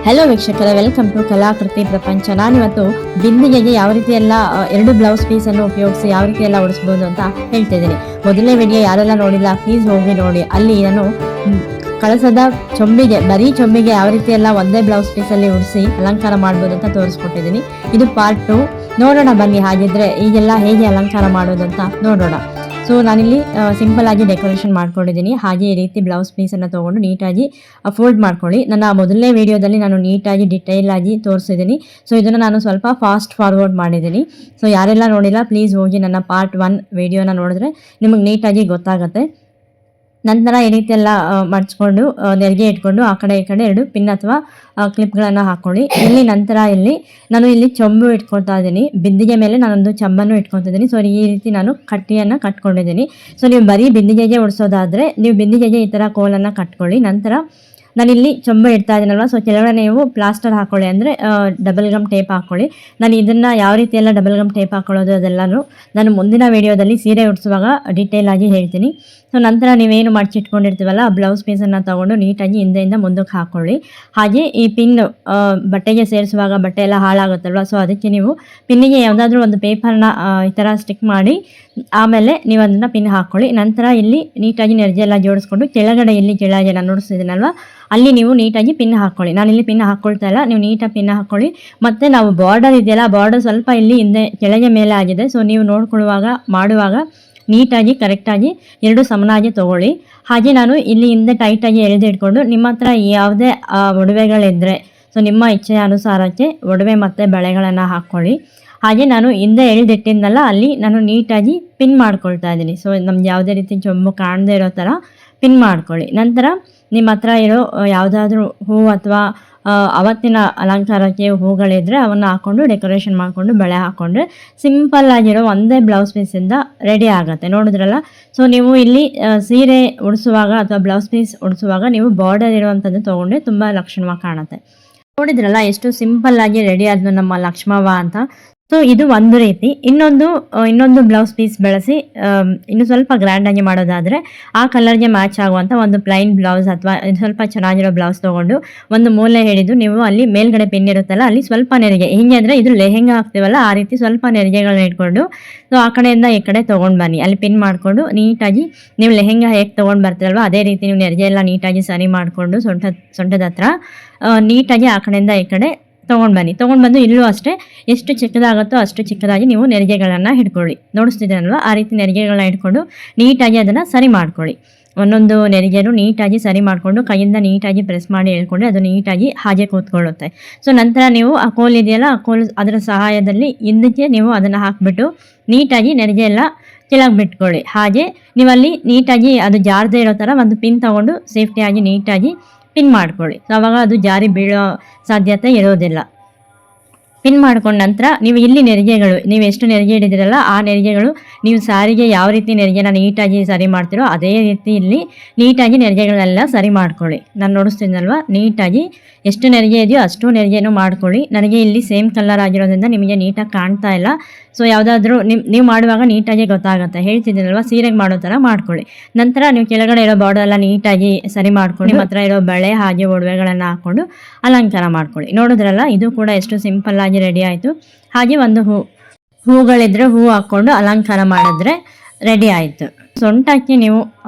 Hello ವೀಕ್ಷಕರೇ, welcome to ಕಲಾಕೃತಿ ಪ್ರಪಂಚ. ನಾನಿವತ್ತು ಬಿಂದಿಗೆಗೆ ಯಾವ ರೀತಿ ಎಲ್ಲ ಎರಡು ಬ್ಲೌಸ್ ಪೀಸ್ ಅನ್ನು ಉಪಯೋಗಿಸಿ ಯಾವ ರೀತಿ ಎಲ್ಲ ಉಡಿಸ್ಬೋದು ಅಂತ ಹೇಳ್ತಿದ್ದೀನಿ. ಮೊದಲನೇ ವಿಡಿಯೋ ಯಾರೆಲ್ಲ ನೋಡಿಲ್ಲ ಪ್ಲೀಸ್ ಹೋಗಿ ನೋಡಿ. ಅಲ್ಲಿ ನಾನು ಕಳಸದ ಚೊಂಬಿಗೆ, ಬರೀ ಚೊಂಬಿಗೆ ಯಾವ ರೀತಿ ಎಲ್ಲ ಒಂದೇ ಬ್ಲೌಸ್ ಪೀಸಲ್ಲಿ ಉಡಿಸಿ ಅಲಂಕಾರ ಮಾಡ್ಬೋದು ಅಂತ ತೋರಿಸ್ಕೊಟ್ಟಿದ್ದೀನಿ. ಇದು ಪಾರ್ಟ್ 2. ನೋಡೋಣ ಬನ್ನಿ. ಹಾಗಿದ್ರೆ ಈಗೆಲ್ಲ ಹೇಗೆ ಅಲಂಕಾರ ಮಾಡೋದು ಅಂತ ನೋಡೋಣ. ಸೊ ನಾನಿಲ್ಲಿ ಸಿಂಪಲ್ ಆಗಿ ಡೆಕೋರೇಷನ್ ಮಾಡ್ಕೊಂಡಿದ್ದೀನಿ. ಹಾಗೆ ಈ ರೀತಿ ಬ್ಲೌಸ್ ಪೀಸನ್ನು ತೊಗೊಂಡು ನೀಟಾಗಿ ಫೋಲ್ಡ್ ಮಾಡ್ಕೊಳ್ಳಿ. ನನ್ನ ಮೊದಲನೇ ವಿಡಿಯೋದಲ್ಲಿ ನಾನು ನೀಟಾಗಿ ಡಿಟೈಲ್ ಆಗಿ ತೋರಿಸಿದ್ದೀನಿ. ಸೊ ಇದನ್ನು ನಾನು ಸ್ವಲ್ಪ ಫಾಸ್ಟ್ ಫಾರ್ವರ್ಡ್ ಮಾಡಿದ್ದೀನಿ. ಸೊ ಯಾರೆಲ್ಲ ನೋಡಿಲ್ಲ ಪ್ಲೀಸ್ ಹೋಗಿ ನನ್ನ ಪಾರ್ಟ್ 1 ವಿಡಿಯೋನ ನೋಡಿದ್ರೆ ನಿಮಗೆ ನೀಟಾಗಿ ಗೊತ್ತಾಗುತ್ತೆ. ನಂತರ ಈ ರೀತಿ ಎಲ್ಲ ಮಡ್ಚ್ಕೊಂಡು ನೆರಿಗೆ ಇಟ್ಕೊಂಡು ಆ ಕಡೆ ಈ ಕಡೆ ಎರಡು ಪಿನ್ ಅಥವಾ ಕ್ಲಿಪ್ಗಳನ್ನು ಹಾಕ್ಕೊಳ್ಳಿ. ನಂತರ ನಾನು ಇಲ್ಲಿ ಚೊಂಬು ಇಟ್ಕೊಳ್ತಾ ಇದ್ದೀನಿ. ಬಿಂದಿಗೆ ಮೇಲೆ ನಾನೊಂದು ಚಂಬನ್ನು ಇಟ್ಕೊಳ್ತಾ ಇದ್ದೀನಿ. ಸೊ ಈ ರೀತಿ ನಾನು ಕಟ್ಟಿಯನ್ನು ಕಟ್ಕೊಂಡಿದ್ದೀನಿ. ಸೊ ನೀವು ಬರೀ ಬಿಂದಿಗೆಗೆ ಉಡಿಸೋದಾದರೆ ನೀವು ಬಿಂದಿಗೆಗೆ ಈ ಥರ ಕೋಲನ್ನು ಕಟ್ಕೊಳ್ಳಿ. ನಂತರ ನಾನಿಲ್ಲಿ ಚೊಂಬು ಇಡ್ತಾ ಇದ್ದೀನಲ್ವ, ಸೊ ಕೆಳಗಡೆ ನೀವು ಪ್ಲಾಸ್ಟರ್ ಹಾಕ್ಕೊಳ್ಳಿ, ಅಂದರೆ ಡಬಲ್ ಗಮ್ ಟೇಪ್ ಹಾಕ್ಕೊಳ್ಳಿ. ನಾನು ಇದನ್ನು ಯಾವ ರೀತಿ ಎಲ್ಲ ಡಬಲ್ ಗಮ್ ಟೇಪ್ ಹಾಕ್ಕೊಳ್ಳೋದು ಅದೆಲ್ಲನೂ ನಾನು ಮುಂದಿನ ವಿಡಿಯೋದಲ್ಲಿ ಸೀರೆ ಉಡಿಸುವಾಗ ಡೀಟೇಲ್ ಆಗಿ ಹೇಳ್ತೀನಿ. ಸೊ ನಂತರ ನೀವೇನು ಮಡ್ಚಿಟ್ಕೊಂಡಿರ್ತೀವಲ್ಲ ಆ ಬ್ಲೌಸ್ ಪೀಸನ್ನು ತೊಗೊಂಡು ನೀಟಾಗಿ ಹಿಂದೆಯಿಂದ ಮುಂದಕ್ಕೆ ಹಾಕ್ಕೊಳ್ಳಿ. ಹಾಗೆ ಈ ಪಿನ್ ಬಟ್ಟೆಗೆ ಸೇರಿಸುವಾಗ ಬಟ್ಟೆ ಎಲ್ಲ ಹಾಳಾಗುತ್ತಲ್ವ, ಸೊ ಅದಕ್ಕೆ ನೀವು ಪಿನ್ನಿಗೆ ಯಾವುದಾದ್ರೂ ಒಂದು ಪೇಪರ್ನ ಈ ಥರ ಸ್ಟಿಕ್ ಮಾಡಿ ಆಮೇಲೆ ನೀವು ಅದನ್ನು ಪಿನ್ ಹಾಕ್ಕೊಳ್ಳಿ. ನಂತರ ಇಲ್ಲಿ ನೀಟಾಗಿ ನೆರಜೆ ಎಲ್ಲ ಜೋಡಿಸ್ಕೊಂಡು ಕೆಳಗಡೆ ಕೆಳಗೆ ನಾನು ನೋಡಿಸ್ತಿದ್ದೀನಲ್ವ ಅಲ್ಲಿ ನೀವು ನೀಟಾಗಿ ಪಿನ್ ಹಾಕ್ಕೊಳ್ಳಿ. ನಾನಿಲ್ಲಿ ಪಿನ್ ಹಾಕ್ಕೊಳ್ತಾ ಇಲ್ಲ, ನೀವು ನೀಟಾಗಿ ಪಿನ್ ಹಾಕ್ಕೊಳ್ಳಿ. ಮತ್ತು ನಾವು ಬಾರ್ಡರ್ ಇದೆಯಲ್ಲ, ಬಾರ್ಡರ್ ಸ್ವಲ್ಪ ಇಲ್ಲಿ ಹಿಂದೆ ಕೆಳಗೆ ಮೇಲೆ ಆಗಿದೆ. ಸೊ ನೀವು ಮಾಡುವಾಗ ನೀಟಾಗಿ ಕರೆಕ್ಟಾಗಿ ಎರಡು ಸಮನಾಗಿ ತೊಗೊಳ್ಳಿ. ಹಾಗೆ ನಾನು ಇಲ್ಲಿ ಹಿಂದೆ ಟೈಟಾಗಿ ಎಳೆದು ಇಟ್ಕೊಂಡು ನಿಮ್ಮ ಹತ್ರ ಯಾವುದೇ ಒಡವೆಗಳಿದ್ದರೆ ಸೊ ನಿಮ್ಮ ಇಚ್ಛೆಯ ಅನುಸಾರಕ್ಕೆ ಒಡವೆ ಮತ್ತು ಬಳೆಗಳನ್ನು ಹಾಕ್ಕೊಳ್ಳಿ. ಹಾಗೆ ನಾನು ಹಿಂದೆ ಎಳೆದಿಟ್ಟಿದ್ದಲ್ಲ ಅಲ್ಲಿ ನಾನು ನೀಟಾಗಿ ಪಿನ್ ಮಾಡ್ಕೊಳ್ತಾ ಇದ್ದೀನಿ. ಸೊ ನಮ್ಗೆ ಯಾವುದೇ ರೀತಿ ಚೊಂಬು ಕಾಣದೇ ಇರೋ ಥರ ಪಿನ್ ಮಾಡ್ಕೊಳ್ಳಿ. ನಂತರ ನಿಮ್ಮ ಹತ್ರ ಇರೋ ಯಾವುದಾದ್ರೂ ಹೂವು ಅಥವಾ ಅವತ್ತಿನ ಅಲಂಕಾರಕ್ಕೆ ಹೂಗಳಿದ್ರೆ ಅವನ್ನು ಹಾಕ್ಕೊಂಡು ಡೆಕೋರೇಷನ್ ಮಾಡಿಕೊಂಡು ಬಳೆ ಹಾಕ್ಕೊಂಡ್ರೆ ಸಿಂಪಲ್ ಆಗಿರೋ ಒಂದೇ ಬ್ಲೌಸ್ ಪೀಸಿಂದ ರೆಡಿ ಆಗುತ್ತೆ. ನೋಡಿದ್ರಲ್ಲ, ಸೊ ನೀವು ಇಲ್ಲಿ ಸೀರೆ ಉಡಿಸುವಾಗ ಅಥವಾ ಬ್ಲೌಸ್ ಪೀಸ್ ಉಡಿಸುವಾಗ ನೀವು ಬಾರ್ಡರ್ ಇರುವಂಥದ್ದು ತೊಗೊಂಡ್ರೆ ತುಂಬ ಲಕ್ಷಣವಾಗಿ ಕಾಣುತ್ತೆ. ನೋಡಿದ್ರಲ್ಲ ಎಷ್ಟು ಸಿಂಪಲ್ ಆಗಿ ರೆಡಿ ಆದ್ನು ನಮ್ಮ ಲಕ್ಷ್ಮವ್ವ ಅಂತ. ಸೊ ಇದು ಒಂದು ರೀತಿ. ಇನ್ನೊಂದು ಬ್ಲೌಸ್ ಪೀಸ್ ಬಳಸಿ ಇನ್ನು ಸ್ವಲ್ಪ ಗ್ರ್ಯಾಂಡಾಗಿ ಮಾಡೋದಾದರೆ ಆ ಕಲರ್ಗೆ ಮ್ಯಾಚ್ ಆಗುವಂಥ ಒಂದು ಪ್ಲೈನ್ ಬ್ಲೌಸ್ ಅಥವಾ ಸ್ವಲ್ಪ ಚೆನ್ನಾಗಿರೋ ಬ್ಲೌಸ್ ತೊಗೊಂಡು ಒಂದು ಮೂಲೆ ಹಿಡಿದು ನೀವು ಅಲ್ಲಿ ಮೇಲ್ಗಡೆ ಪಿನ್ ಇರುತ್ತಲ್ಲ ಅಲ್ಲಿ ಸ್ವಲ್ಪ ನೆರಿಗೆ, ಹಿಂಗೆ ಅಂದರೆ ಇದು ಲೆಹೆಂಗಾ ಹಾಕ್ತೀವಲ್ಲ ಆ ರೀತಿ ಸ್ವಲ್ಪ ನೆರಿಗೆಗಳನ್ನ ಇಟ್ಕೊಂಡು ಸೊ ಆ ಕಡೆಯಿಂದ ಈ ಕಡೆ ತೊಗೊಂಡು ಬನ್ನಿ. ಅಲ್ಲಿ ಪಿನ್ ಮಾಡಿಕೊಂಡು ನೀಟಾಗಿ ನೀವು ಲೆಹೆಂಗಾ ಹೇಗೆ ತೊಗೊಂಡು ಬರ್ತೀರಲ್ವ ಅದೇ ರೀತಿ ನೀವು ನೆರಿಗೆ ಎಲ್ಲ ನೀಟಾಗಿ ಸರಿ ಮಾಡಿಕೊಂಡು ಸೊಂಟದ ಹತ್ರ ನೀಟಾಗಿ ಆ ಕಡೆಯಿಂದ ಈ ಕಡೆ ತೊಗೊಂಡು ಬಂದು ಇಲ್ಲೂ ಅಷ್ಟೇ ಎಷ್ಟು ಚಿಕ್ಕದಾಗುತ್ತೋ ಅಷ್ಟು ಚಿಕ್ಕದಾಗಿ ನೀವು ನೆರಿಗೆಗಳನ್ನು ಹಿಡ್ಕೊಳ್ಳಿ. ನೋಡಿಸ್ತಿದ್ದೀನಲ್ವ ಆ ರೀತಿ ನೆರಿಗೆಗಳನ್ನ ಹಿಡ್ಕೊಂಡು ನೀಟಾಗಿ ಅದನ್ನು ಸರಿ ಮಾಡ್ಕೊಳ್ಳಿ. ಒಂದೊಂದು ನೆರಿಗೆನೂ ನೀಟಾಗಿ ಸರಿ ಮಾಡಿಕೊಂಡು ಕೈಯಿಂದ ನೀಟಾಗಿ ಪ್ರೆಸ್ ಮಾಡಿ ಹೇಳ್ಕೊಂಡ್ರೆ ಅದು ನೀಟಾಗಿ ಹಾಗೆ ಕೂತ್ಕೊಳ್ಳುತ್ತೆ. ಸೊ ನಂತರ ನೀವು ಆ ಕೋಲ್ ಇದೆಯಲ್ಲ ಆ ಕೋಲ್ ಅದರ ಸಹಾಯದಲ್ಲಿ ಹಿಂದಕ್ಕೆ ನೀವು ಅದನ್ನು ಹಾಕಿಬಿಟ್ಟು ನೀಟಾಗಿ ನೆರಿಗೆ ಎಲ್ಲ ಕೆಳಗೆ ಬಿಟ್ಕೊಳ್ಳಿ. ಹಾಗೆ ನೀವಲ್ಲಿ ನೀಟಾಗಿ ಅದು ಜಾರದೇ ಇರೋ ಥರ ಒಂದು ಪಿನ್ ತೊಗೊಂಡು ಸೇಫ್ಟಿಯಾಗಿ ನೀಟಾಗಿ ಪಿನ್ ಮಾಡ್ಕೊಳ್ಳಿ. ಸೊ ಆವಾಗ ಅದು ಜಾರಿ ಬೀಳೋ ಸಾಧ್ಯತೆ ಇರೋದಿಲ್ಲ. ಪಿನ್ ಮಾಡ್ಕೊಂಡ ನಂತರ ನೀವು ಇಲ್ಲಿ ನೆರಿಗೆಗಳು ನೀವು ಎಷ್ಟು ನೆರಿಗೆ ಹಿಡಿದಿರಲ್ಲ ಆ ನೆರಿಗೆಗಳು ನೀವು ಸಾರಿಗೆ ಯಾವ ರೀತಿ ನೆರಿಗೆನ ನೀಟಾಗಿ ಸರಿ ಮಾಡ್ತೀರೋ ಅದೇ ರೀತಿ ಇಲ್ಲಿ ನೀಟಾಗಿ ನೆರಿಗೆಗಳೆಲ್ಲ ಸರಿ ಮಾಡ್ಕೊಳ್ಳಿ. ನಾನು ನೋಡಿಸ್ತೀನಲ್ವ ನೀಟಾಗಿ ಎಷ್ಟು ನೆರಿಗೆ ಇದೆಯೋ ಅಷ್ಟು ನೆರಿಗೆನೂ ಮಾಡ್ಕೊಳ್ಳಿ. ನನಗೆ ಇಲ್ಲಿ ಸೇಮ್ ಕಲರ್ ಆಗಿರೋದ್ರಿಂದ ನಿಮಗೆ ನೀಟಾಗಿ ಕಾಣ್ತಾ ಇಲ್ಲ. ಸೊ ಯಾವುದಾದ್ರೂ ನೀವು ಮಾಡುವಾಗ ನೀಟಾಗಿ ಗೊತ್ತಾಗುತ್ತೆ. ಹೇಳ್ತಿದ್ದೀನಲ್ವ ಸೀರೆಗೆ ಮಾಡೋ ಥರ ಮಾಡ್ಕೊಳ್ಳಿ. ನಂತರ ನೀವು ಕೆಳಗಡೆ ಇರೋ ಬಾರ್ಡರ್ ಎಲ್ಲ ನೀಟಾಗಿ ಸರಿ ಮಾಡ್ಕೊಂಡು ನಿಮ್ಮ ಹತ್ರ ಇರೋ ಬಳೆ ಹಾಗೆ ಒಡವೆಗಳನ್ನು ಹಾಕ್ಕೊಂಡು ಅಲಂಕಾರ ಮಾಡ್ಕೊಳ್ಳಿ. ನೋಡಿದ್ರಲ್ಲ ಇದು ಕೂಡ ಎಷ್ಟು ಸಿಂಪಲ್ ಆಗಿ ರೆಡಿ ಆಯಿತು. ಹಾಗೆ ಒಂದು ಹೂಗಳಿದ್ರೆ ಹೂ ಹಾಕ್ಕೊಂಡು ಅಲಂಕಾರ ಮಾಡಿದ್ರೆ ರೆಡಿ ಆಯಿತು. ಸೊಂಟಕ್ಕೆ ನೀವು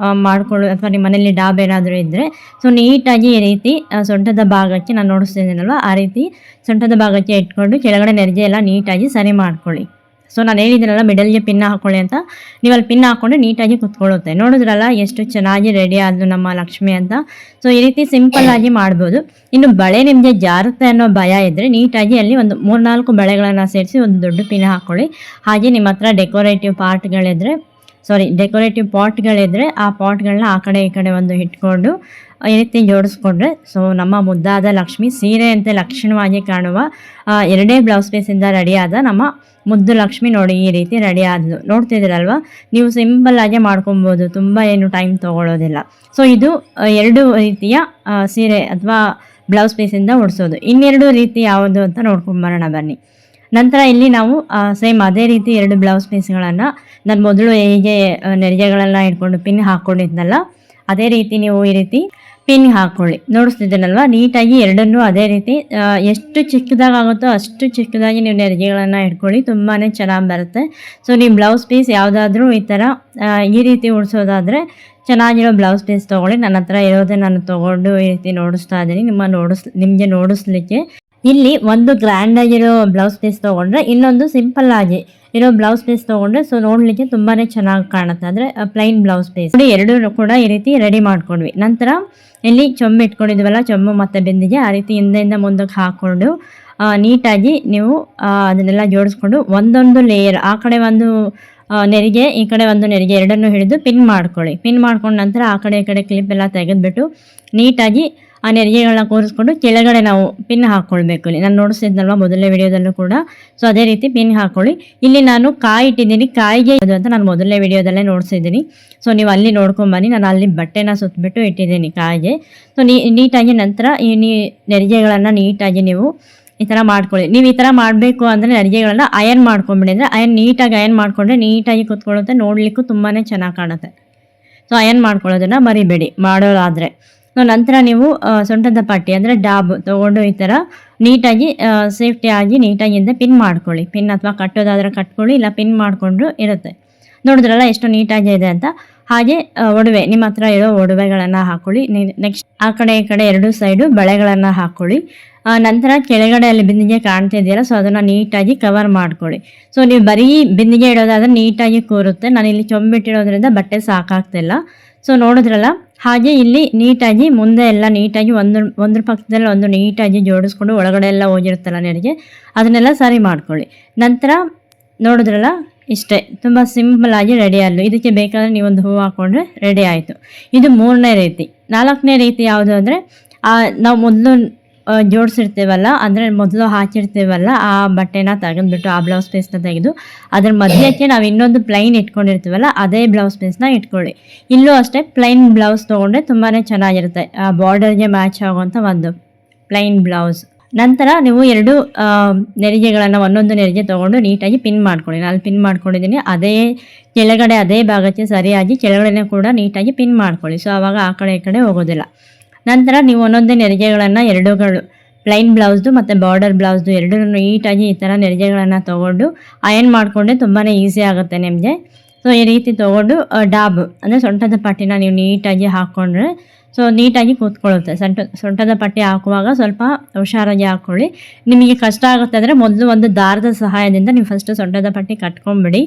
ಮಾಡಿಕೊಳ್ಳು ಅಥವಾ ನಿಮ್ಮ ಮನೇಲಿ ಡಾಬ್ ಏನಾದರೂ ಇದ್ದರೆ ಸೊ ನೀಟಾಗಿ ಈ ರೀತಿ ಸೊಂಟದ ಭಾಗಕ್ಕೆ ನಾನು ನೋಡಿಸ್ತಿದ್ದೀನಲ್ವ ಆ ರೀತಿ ಸೊಂಟದ ಭಾಗಕ್ಕೆ ಇಟ್ಕೊಂಡು ಕೆಳಗಡೆ ನೆರಿಗೆ ಎಲ್ಲ ನೀಟಾಗಿ ಸರಿ ಮಾಡ್ಕೊಳ್ಳಿ. ಸೊ ನಾನು ಹೇಳಿದ್ದೀನಲ್ಲ ಮಿಡಲ್ಗೆ ಪಿನ್ ಹಾಕ್ಕೊಳ್ಳಿ ಅಂತ, ನೀವು ಅಲ್ಲಿ ಪಿನ್ ಹಾಕ್ಕೊಂಡು ನೀಟಾಗಿ ಕುತ್ಕೊಳ್ಳುತ್ತೆ. ನೋಡಿದ್ರಲ್ಲ ಎಷ್ಟು ಚೆನ್ನಾಗಿ ರೆಡಿ ಆದಳು ನಮ್ಮ ಲಕ್ಷ್ಮಿ ಅಂತ. ಸೊ ಈ ರೀತಿ ಸಿಂಪಲ್ ಆಗಿ ಮಾಡ್ಬೋದು. ಇನ್ನು ಬಳೆ ನಿಮಗೆ ಜಾರುತ್ತೆ ಅನ್ನೋ ಭಯ ಇದ್ದರೆ ನೀಟಾಗಿ ಅಲ್ಲಿ ಒಂದು 3-4 ಬಳೆಗಳನ್ನು ಸೇರಿಸಿ ಒಂದು ದೊಡ್ಡ ಪಿನ್ ಹಾಕ್ಕೊಳ್ಳಿ. ಹಾಗೆ ನಿಮ್ಮ ಹತ್ರ ಡೆಕೋರೇಟಿವ್ ಪಾಟ್ಗಳಿದ್ರೆ ಆ ಪಾಟ್ಗಳನ್ನ ಆ ಕಡೆ ಈ ಕಡೆ ಒಂದು ಇಟ್ಕೊಂಡು ಈ ರೀತಿ ಜೋಡಿಸ್ಕೊಂಡ್ರೆ ಸೊ ನಮ್ಮ ಮುದ್ದಾದ ಲಕ್ಷ್ಮಿ ಸೀರೆಯಂತೆ ಲಕ್ಷಣವಾಗಿ ಕಾಣುವ 2 ಬ್ಲೌಸ್ ಪೀಸಿಂದ ರೆಡಿಯಾದ ನಮ್ಮ ಮುದ್ದು ಲಕ್ಷ್ಮಿ ನೋಡಿ ಈ ರೀತಿ ರೆಡಿ ಆದಳು. ನೋಡ್ತಿದ್ದೀರಲ್ವ, ನೀವು ಸಿಂಪಲ್ ಆಗಿ ಮಾಡ್ಕೊಬೋದು, ತುಂಬ ಏನು ಟೈಮ್ ತೊಗೊಳ್ಳೋದಿಲ್ಲ. ಸೊ ಇದು 2 ರೀತಿಯ ಸೀರೆ ಅಥವಾ ಬ್ಲೌಸ್ ಪೀಸಿಂದ ಉಡಿಸೋದು. ಇನ್ನೆರಡು ರೀತಿ ಯಾವುದು ಅಂತ ನೋಡ್ಕೊಂಬರೋಣ ಬನ್ನಿ. ನಂತರ ಇಲ್ಲಿ ನಾವು ಸೇಮ್ ಅದೇ ರೀತಿ 2 ಬ್ಲೌಸ್ ಪೀಸ್ಗಳನ್ನು ನಾನು ಮೊದಲು ಹೇಗೆ ನೆರಿಗೆಗಳೆಲ್ಲ ಇಟ್ಕೊಂಡು ಪಿನ್ ಹಾಕ್ಕೊಂಡಿದ್ನಲ್ಲ ಅದೇ ರೀತಿ ನೀವು ಈ ರೀತಿ ಪಿನ್ ಹಾಕೊಳ್ಳಿ. ನೋಡಿಸ್ತಿದ್ದೀನಲ್ವಾ, ನೀಟಾಗಿ ಎರಡನ್ನೂ ಅದೇ ರೀತಿ ಎಷ್ಟು ಚಿಕ್ಕದಾಗುತ್ತೋ ಅಷ್ಟು ಚಿಕ್ಕದಾಗಿ ನೀವು ನೆರಿಗೆಗಳನ್ನು ಇಟ್ಕೊಳ್ಳಿ, ತುಂಬಾ ಚೆನ್ನಾಗಿ ಬರುತ್ತೆ. ಸೊ ನೀವು ಬ್ಲೌಸ್ ಪೀಸ್ ಯಾವುದಾದ್ರೂ ಈ ಥರ ಈ ರೀತಿ ಉಡ್ಸೋದಾದರೆ ಚೆನ್ನಾಗಿರೋ ಬ್ಲೌಸ್ ಪೀಸ್ ತೊಗೊಳ್ಳಿ. ನನ್ನ ಹತ್ರ ಇರೋದೇ ನಾನು ತೊಗೊಂಡು ಈ ರೀತಿ ನೋಡಿಸ್ತಾ ಇದ್ದೀನಿ ನಿಮಗೆ ನೋಡಿಸ್ಲಿಕ್ಕೆ. ಇಲ್ಲಿ ಒಂದು ಗ್ರ್ಯಾಂಡ್ ಆಗಿರೋ ಬ್ಲೌಸ್ ಪೀಸ್ ತೊಗೊಂಡ್ರೆ ಇನ್ನೊಂದು ಸಿಂಪಲ್ ಆಗಿ ಇರೋ ಬ್ಲೌಸ್ ಪೀಸ್ ತೊಗೊಂಡ್ರೆ ಸೊ ನೋಡಲಿಕ್ಕೆ ತುಂಬಾ ಚೆನ್ನಾಗಿ ಕಾಣುತ್ತೆ. ಅಂದರೆ ಪ್ಲೈನ್ ಬ್ಲೌಸ್ ಪೀಸ್ ಎರಡು ಕೂಡ ಈ ರೀತಿ ರೆಡಿ ಮಾಡ್ಕೊಂಡ್ವಿ. ನಂತರ ಇಲ್ಲಿ ಚೊಂಬು ಇಟ್ಕೊಂಡಿದ್ವಲ್ಲ, ಚೊಂಬು ಮತ್ತು ಬಿಂದಿಗೆ ಆ ರೀತಿ ಹಿಂದೆಯಿಂದ ಮುಂದಕ್ಕೆ ಹಾಕ್ಕೊಂಡು ನೀಟಾಗಿ ನೀವು ಅದನ್ನೆಲ್ಲ ಜೋಡಿಸ್ಕೊಂಡು ಒಂದೊಂದು ಲೇಯರ್, ಆ ಕಡೆ ಒಂದು ನೆರಿಗೆ ಈ ಕಡೆ ಒಂದು ನೆರಿಗೆ ಎರಡನ್ನೂ ಹಿಡಿದು ಪಿನ್ ಮಾಡ್ಕೊಳ್ಳಿ. ಪಿನ್ ಮಾಡ್ಕೊಂಡ ನಂತರ ಆ ಕಡೆ ಈ ಕಡೆ ಕ್ಲಿಪ್ ಎಲ್ಲ ತೆಗೆದುಬಿಟ್ಟು ನೀಟಾಗಿ ಆ ನೆರಿಗೆಗಳನ್ನ ಕೂರಿಸ್ಕೊಂಡು ಕೆಳಗಡೆ ನಾವು ಪಿನ್ ಹಾಕ್ಕೊಳ್ಬೇಕು. ಇಲ್ಲಿ ನಾನು ನೋಡಿಸಿದ್ನಲ್ವ ಮೊದಲನೇ ವಿಡಿಯೋದಲ್ಲೂ ಕೂಡ, ಸೊ ಅದೇ ರೀತಿ ಪಿನ್ ಹಾಕ್ಕೊಳ್ಳಿ. ಇಲ್ಲಿ ನಾನು ಕಾಯಿ ಇಟ್ಟಿದ್ದೀನಿ, ಕಾಯಿಗೆ ಇದು ಅಂತ ನಾನು ಮೊದಲನೇ ವಿಡಿಯೋದಲ್ಲೇ ನೋಡಿಸಿದ್ದೀನಿ. ಸೊ ನೀವು ಅಲ್ಲಿ ನೋಡ್ಕೊಂಬನ್ನಿ, ನಾನು ಅಲ್ಲಿ ಬಟ್ಟೆನ ಸುತ್ತಬಿಟ್ಟು ಇಟ್ಟಿದ್ದೀನಿ ಕಾಯಿಗೆ. ಸೊ ನೀಟಾಗಿ ನಂತರ ಈ ನೆರಿಗೆಗಳನ್ನು ನೀಟಾಗಿ ನೀವು ಈ ಥರ ಮಾಡ್ಕೊಳ್ಳಿ. ನೀವು ಈ ಥರ ಮಾಡಬೇಕು ಅಂದರೆ ನೆರಿಗೆಗಳನ್ನ ಅಯನ್ ಮಾಡ್ಕೊಂಬಿಡಿ. ಅಂದರೆ ನೀಟಾಗಿ ಅಯನ್ ಮಾಡಿಕೊಂಡ್ರೆ ನೀಟಾಗಿ ಕೂತ್ಕೊಳ್ಳುತ್ತೆ, ನೋಡಲಿಕ್ಕೂ ತುಂಬಾ ಚೆನ್ನಾಗಿ ಕಾಣುತ್ತೆ. ಸೊ ಅಯನ್ ಮಾಡ್ಕೊಳ್ಳೋದನ್ನು ಮರಿಬೇಡಿ ಮಾಡೋದಾದರೆ. ಸೊ ನಂತರ ನೀವು ಸೊಂಟದ ಪಟ್ಟಿ ಅಂದರೆ ಡಾಬ್ ತೊಗೊಂಡು ಈ ಥರ ನೀಟಾಗಿ ಸೇಫ್ಟಿಯಾಗಿ ನೀಟಾಗಿಂದ ಪಿನ್ ಮಾಡ್ಕೊಳ್ಳಿ. ಪಿನ್ ಅಥವಾ ಕಟ್ಟೋದಾದರೆ ಕಟ್ಕೊಳ್ಳಿ, ಇಲ್ಲ ಪಿನ್ ಮಾಡಿಕೊಂಡು ಇರುತ್ತೆ. ನೋಡಿದ್ರಲ್ಲ ಎಷ್ಟು ನೀಟಾಗಿ ಇದೆ ಅಂತ. ಹಾಗೆ ಒಡವೆ, ನಿಮ್ಮ ಹತ್ರ ಇರೋ ಒಡವೆಗಳನ್ನು ಹಾಕ್ಕೊಳ್ಳಿ. ನೆಕ್ಸ್ಟ್ ಆ ಕಡೆ ಈ ಕಡೆ ಎರಡು ಸೈಡು ಬಳೆಗಳನ್ನು ಹಾಕ್ಕೊಳ್ಳಿ. ನಂತರ ಕೆಳಗಡೆ ಅಲ್ಲಿ ಬಿಂದಿಗೆ ಕಾಣ್ತಿದೆಯಲ್ಲ, ಸೊ ಅದನ್ನು ನೀಟಾಗಿ ಕವರ್ ಮಾಡ್ಕೊಳ್ಳಿ. ಸೊ ನೀವು ಬರೀ ಬಿಂದಿಗೆ ಇಡೋದಾದ್ರೆ ನೀಟಾಗಿ ಕೂರುತ್ತೆ. ನಾನಿಲ್ಲಿ ಚೊಂಬಿಟ್ಟಿರೋದ್ರಿಂದ ಬಟ್ಟೆ ಸಾಕಾಗ್ತಿಲ್ಲ. ಸೊ ನೋಡಿದ್ರಲ್ಲ, ಹಾಗೆ ಇಲ್ಲಿ ನೀಟಾಗಿ ಮುಂದೆ ಎಲ್ಲ ನೀಟಾಗಿ ಒಂದ್ರ ಪಕ್ಕದಲ್ಲಿ ಒಂದು ನೀಟಾಗಿ ಜೋಡಿಸ್ಕೊಂಡು ಒಳಗಡೆ ಎಲ್ಲ ಹೋಗಿರುತ್ತಲ್ಲ ನೆರಿಗೆ, ಅದನ್ನೆಲ್ಲ ಸರಿ ಮಾಡ್ಕೊಳ್ಳಿ. ನಂತರ ನೋಡಿದ್ರಲ್ಲ, ಇಷ್ಟೇ, ತುಂಬ ಸಿಂಪಲ್ ಆಗಿ ರೆಡಿ ಅಲ್ಲೂ. ಇದಕ್ಕೆ ಬೇಕಾದರೆ ನೀವೊಂದು ಹೂವು ಹಾಕ್ಕೊಂಡ್ರೆ ರೆಡಿ ಆಯಿತು. ಇದು 3ನೇ ರೀತಿ. 4ನೇ ರೀತಿ ಯಾವುದು ಅಂದರೆ ನಾವು ಮೊದಲು ಜೋಡಿಸಿರ್ತೀವಲ್ಲ, ಅಂದರೆ ಮೊದಲು ಹಾಕಿರ್ತೀವಲ್ಲ ಆ ಬಟ್ಟೆನ ತೆಗೆದುಬಿಟ್ಟು ಆ ಬ್ಲೌಸ್ ಪೀಸ್ನ ತೆಗೆದು ಅದ್ರ ಮಧ್ಯಕ್ಕೆ ನಾವು ಇನ್ನೊಂದು ಪ್ಲೈನ್ ಇಟ್ಕೊಂಡಿರ್ತೀವಲ್ಲ ಅದೇ ಬ್ಲೌಸ್ ಪೀಸ್ನ ಇಟ್ಕೊಳ್ಳಿ. ಇಲ್ಲೂ ಅಷ್ಟೇ ಪ್ಲೈನ್ ಬ್ಲೌಸ್ ತೊಗೊಂಡ್ರೆ ತುಂಬಾ ಚೆನ್ನಾಗಿರುತ್ತೆ, ಆ ಬಾರ್ಡರ್ಗೆ ಮ್ಯಾಚ್ ಆಗುವಂಥ ಒಂದು ಪ್ಲೈನ್ ಬ್ಲೌಸ್. ನಂತರ ನೀವು ಎರಡು ನೆರಿಗೆಗಳನ್ನು ಒಂದೊಂದು ನೆರಿಗೆ ತೊಗೊಂಡು ನೀಟಾಗಿ ಪಿನ್ ಮಾಡ್ಕೊಳ್ಳಿ. ನಾನು ಪಿನ್ ಮಾಡ್ಕೊಂಡಿದ್ದೀನಿ, ಅದೇ ಕೆಳಗಡೆ ಅದೇ ಭಾಗಕ್ಕೆ ಸರಿಯಾಗಿ ಕೆಳಗಡೆ ಕೂಡ ನೀಟಾಗಿ ಪಿನ್ ಮಾಡ್ಕೊಳ್ಳಿ. ಸೊ ಆವಾಗ ಆ ಕಡೆ ಈ ಕಡೆ ಹೋಗೋದಿಲ್ಲ. ನಂತರ ನೀವು ಒಂದೊಂದೇ ನೆರಿಗೆಗಳನ್ನು ಎರಡುಗಳು ಪ್ಲೈನ್ ಬ್ಲೌಸ್ದು ಮತ್ತು ಬಾರ್ಡರ್ ಬ್ಲೌಸ್ದು ಎರಡೂ ನೀಟಾಗಿ ಈ ಥರ ನೆರಿಗೆಗಳನ್ನು ತೊಗೊಂಡು ಅಯನ್ ಮಾಡಿಕೊಂಡ್ರೆ ತುಂಬಾ ಈಸಿ ಆಗುತ್ತೆ ನಿಮಗೆ. ಸೊ ಈ ರೀತಿ ತೊಗೊಂಡು ಡಾಬ್ ಅಂದರೆ ಸೊಂಟದ ಪಟ್ಟಿನ ನೀವು ನೀಟಾಗಿ ಹಾಕ್ಕೊಂಡ್ರೆ ಸೊ ನೀಟಾಗಿ ಕೂತ್ಕೊಳ್ಳುತ್ತೆ. ಸೊಂಟದ ಪಟ್ಟಿ ಹಾಕುವಾಗ ಸ್ವಲ್ಪ ಹುಷಾರಾಗಿ ಹಾಕ್ಕೊಳ್ಳಿ. ನಿಮಗೆ ಕಷ್ಟ ಆಗುತ್ತೆ ಅಂದರೆ ಮೊದಲು ಒಂದು ದಾರದ ಸಹಾಯದಿಂದ ನೀವು ಫಸ್ಟು ಸೊಂಟದ ಪಟ್ಟಿ ಕಟ್ಕೊಂಡ್ಬಿಡಿ.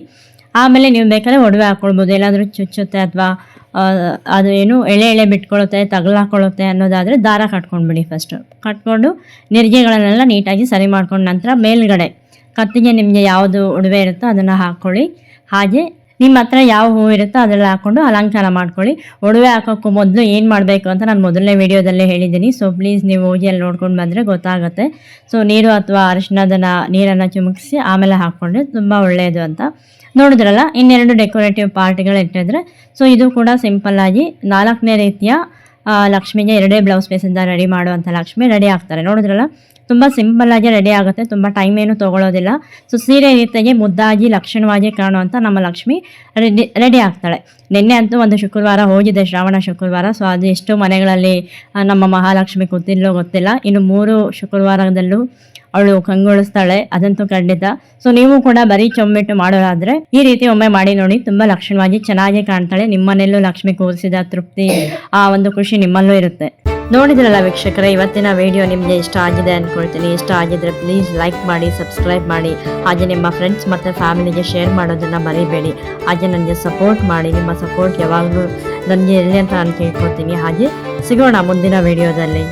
ಆಮೇಲೆ ನೀವು ಬೇಕಾದ್ರೆ ಒಡವೆ ಹಾಕ್ಕೊಳ್ಬೋದು. ಎಲ್ಲಾದರೂ ಚುಚ್ಚುತ್ತೆ ಅಥವಾ ಅದು ಏನು ಎಳೆ ಬಿಟ್ಕೊಳ್ಳುತ್ತೆ, ತಗಲಾಕೊಳ್ಳುತ್ತೆ ಅನ್ನೋದಾದರೆ ದಾರ ಕಟ್ಕೊಂಡ್ಬಿಡಿ. ಫಸ್ಟು ಕಟ್ಕೊಂಡು ನೆರಿಗೆಗಳನ್ನೆಲ್ಲ ನೀಟಾಗಿ ಸರಿ ಮಾಡ್ಕೊಂಡು ನಂತರ ಮೇಲ್ಗಡೆ ಕತ್ತಿಗೆ ನಿಮಗೆ ಯಾವುದು ಒಡವೆ ಇರುತ್ತೋ ಅದನ್ನು ಹಾಕ್ಕೊಳ್ಳಿ. ಹಾಗೆ ನಿಮ್ಮ ಹತ್ರ ಯಾವ ಹೂವು ಇರುತ್ತೋ ಅದೆಲ್ಲ ಹಾಕ್ಕೊಂಡು ಅಲಂಕಾರ ಮಾಡ್ಕೊಳ್ಳಿ. ಒಡವೆ ಹಾಕೋಕ್ಕೂ ಮೊದಲು ಏನು ಮಾಡಬೇಕು ಅಂತ ನಾನು ಮೊದಲನೇ ವಿಡಿಯೋದಲ್ಲೇ ಹೇಳಿದ್ದೀನಿ. ಸೊ ಪ್ಲೀಸ್ ನೀವು ಹೋಗಿ ಅಲ್ಲಿ ನೋಡ್ಕೊಂಡು ಬಂದರೆ ಗೊತ್ತಾಗುತ್ತೆ. ಸೊ ನೀರು ಅಥವಾ ಅರಿಶಿಣದ ನೀರನ್ನು ಚಿಮುಕಿಸಿ ಆಮೇಲೆ ಹಾಕ್ಕೊಂಡ್ರೆ ತುಂಬ ಒಳ್ಳೆಯದು ಅಂತ. ನೋಡಿದ್ರಲ್ಲ, ಇನ್ನೆರಡು ಡೆಕೋರೇಟಿವ್ ಪಾರ್ಟ್ಗಳು ಇಟ್ಟಿದ್ರೆ ಸೊ ಇದು ಕೂಡ ಸಿಂಪಲ್ಲಾಗಿ 4ನೇ ರೀತಿಯ ಲಕ್ಷ್ಮಿಗೆ ಎರಡೇ ಬ್ಲೌಸ್ ಪೀಸಿಂದ ರೆಡಿ ಮಾಡುವಂಥ ಲಕ್ಷ್ಮಿ ರೆಡಿ ಆಗ್ತಾರೆ. ನೋಡಿದ್ರಲ್ಲ, ತುಂಬ ಸಿಂಪಲ್ಲಾಗಿ ರೆಡಿ ಆಗುತ್ತೆ, ತುಂಬ ಟೈಮ್ ಏನು ತೊಗೊಳ್ಳೋದಿಲ್ಲ. ಸೊ ಸೀರೆ ರೀತಿಯಾಗಿ ಮುದ್ದಾಗಿ ಲಕ್ಷಣವಾಗಿ ಕಾಣುವಂಥ ನಮ್ಮ ಲಕ್ಷ್ಮಿ ರೆಡಿ ಆಗ್ತಾಳೆ. ನಿನ್ನೆ ಅಂತೂ ಒಂದು ಶುಕ್ರವಾರ ಹೋಗಿದೆ, ಶ್ರಾವಣ ಶುಕ್ರವಾರ. ಸೊ ಅದು ಎಷ್ಟು ಮನೆಗಳಲ್ಲಿ ನಮ್ಮ ಮಹಾಲಕ್ಷ್ಮಿ ಕೂತಿಲ್ಲೋ ಗೊತ್ತಿಲ್ಲ. ಇನ್ನು 3 ಶುಕ್ರವಾರದಲ್ಲೂ ಅವಳು ಕಂಗೊಳಿಸ್ತಾಳೆ, ಅದಂತೂ ಖಂಡಿತ. ಸೊ ನೀವು ಕೂಡ ಬರೀ ಚೊಂಬಿಟ್ಟು ಮಾಡೋದಾದರೆ ಈ ರೀತಿ ಒಮ್ಮೆ ಮಾಡಿ ನೋಡಿ, ತುಂಬ ಲಕ್ಷಣವಾಗಿ ಚೆನ್ನಾಗಿ ಕಾಣ್ತಾಳೆ. ನಿಮ್ಮನೆಯಲ್ಲೂ ಲಕ್ಷ್ಮಿ ಕೂರಿಸಿದ ತೃಪ್ತಿ, ಆ ಒಂದು ಖುಷಿ ನಿಮ್ಮಲ್ಲೂ ಇರುತ್ತೆ. ನೋಡಿದ್ರಲ್ಲ ವೀಕ್ಷಕರೇ, ಇವತ್ತಿನ ವಿಡಿಯೋ ನಿಮಗೆ ಇಷ್ಟ ಆಗಿದೆ ಅಂದ್ಕೊಳ್ತೀನಿ. ಇಷ್ಟ ಆಗಿದ್ರೆ ಪ್ಲೀಸ್ ಲೈಕ್ ಮಾಡಿ, ಸಬ್ಸ್ಕ್ರೈಬ್ ಮಾಡಿ, ಹಾಗೆ ನಿಮ್ಮ ಫ್ರೆಂಡ್ಸ್ ಮತ್ತು ಫ್ಯಾಮಿಲಿಗೆ ಶೇರ್ ಮಾಡೋದನ್ನು ಮರಿಬೇಡಿ. ಹಾಗೆ ನನಗೆ ಸಪೋರ್ಟ್ ಮಾಡಿ, ನಿಮ್ಮ ಸಪೋರ್ಟ್ ಯಾವಾಗಲೂ ನನಗೆ ಇರಲಿ ಅಂತ ನಾನು ಕೇಳ್ಕೊಳ್ತೀನಿ. ಹಾಗೆ ಸಿಗೋಣ ಮುಂದಿನ ವಿಡಿಯೋದಲ್ಲಿ.